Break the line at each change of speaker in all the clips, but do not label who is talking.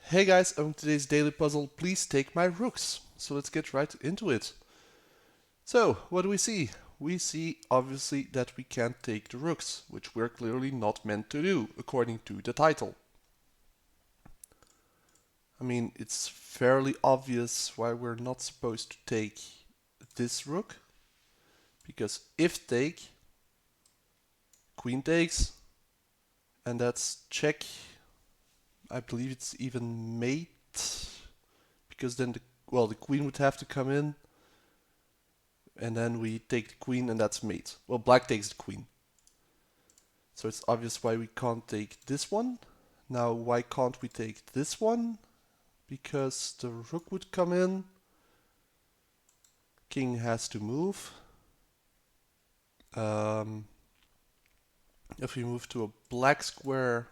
Hey guys, on today's daily puzzle, please take my rooks. So let's get right into it. So, what do we see? We see, obviously, that we can't take the rooks, which we're clearly not meant to do, according to the title. I mean, it's fairly obvious why we're not supposed to take this rook, because if take, queen takes, and that's check. I believe it's even mate, because then the queen would have to come in, and then we take the queen, and that's mate. Well, black takes the queen. So it's obvious why we can't take this one. Now, why can't we take this one? Because the rook would come in. King has to move. If we move to a black square,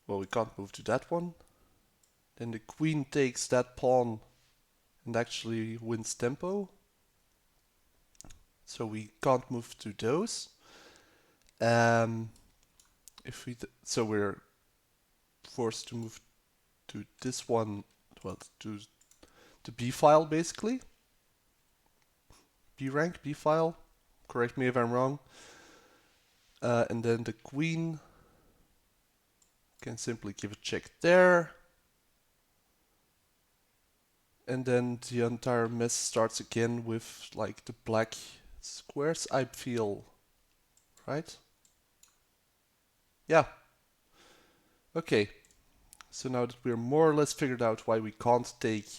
well, we can't move to that one. Then the queen takes that pawn and actually wins tempo. So we can't move to those. So we're forced to move to this one, well, to the B file basically. B rank, B file. Correct me if I'm wrong. And then the queen can simply give a check there. And then the entire mess starts again with like the black squares, I feel. Right? Yeah. Okay. So now that we're more or less figured out why we can't take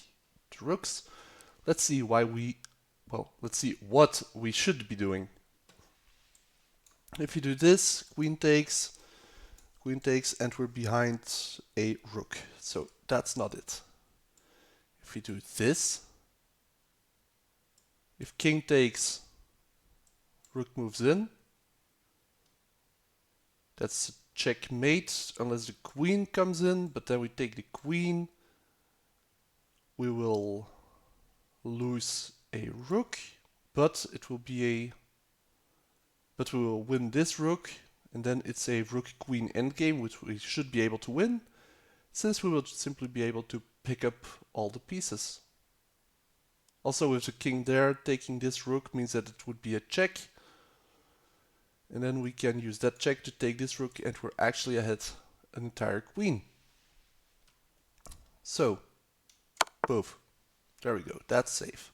the rooks, let's see what we should be doing. If you do this, queen takes, and we're behind a rook. So that's not it. If we do this, if king takes, rook moves in. That's a checkmate unless the queen comes in, but then we take the queen. We will lose a rook, but we will win this rook, and then it's a rook-queen endgame, which we should be able to win, since we will simply be able to pick up all the pieces. Also, with the king there, taking this rook means that it would be a check, and then we can use that check to take this rook, and we're actually ahead an entire queen. So, both. There we go, that's safe.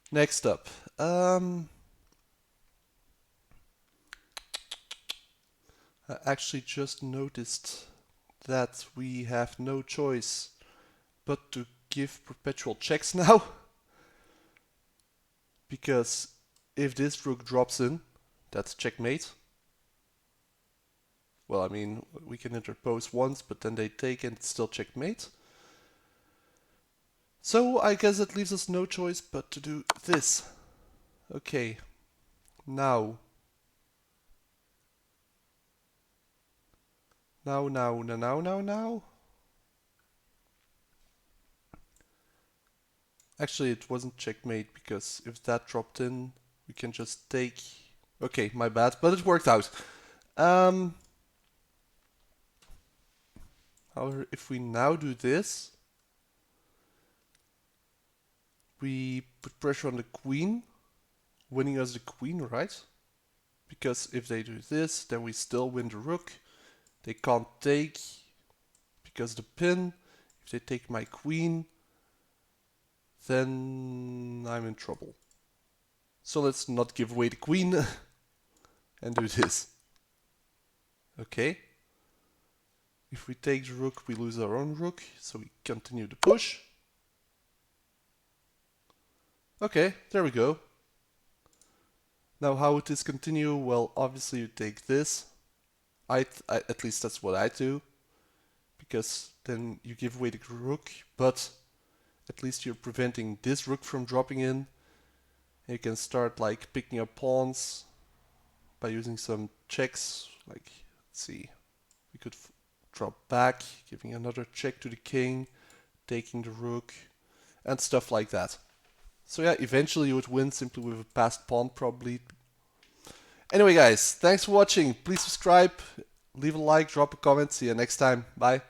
Next up, I actually just noticed that we have no choice but to give perpetual checks now. Because if this rook drops in, that's checkmate. Well, I mean, we can interpose once, but then they take and it's still checkmate. So I guess it leaves us no choice but to do this. Okay, now. Now. Actually, it wasn't checkmate because if that dropped in, we can just take. Okay, my bad, but it worked out. However, if we now do this, we put pressure on the queen, winning us the queen, right? Because if they do this, then we still win the rook. They can't take because the pin. If they take my queen, then I'm in trouble. So let's not give away the queen and do this. Okay. If we take the rook, we lose our own rook, so we continue to push. Okay, there we go. Now how would this continue? Well, obviously you take this. At least that's what I do. Because then you give away the rook, but at least you're preventing this rook from dropping in. And you can start like picking up pawns by using some checks. Like, let's see, we could drop back, giving another check to the king, taking the rook, and stuff like that. So yeah, eventually you would win simply with a passed pawn probably. Anyway guys, thanks for watching. Please subscribe, Leave a like, drop a comment. See you next time. Bye.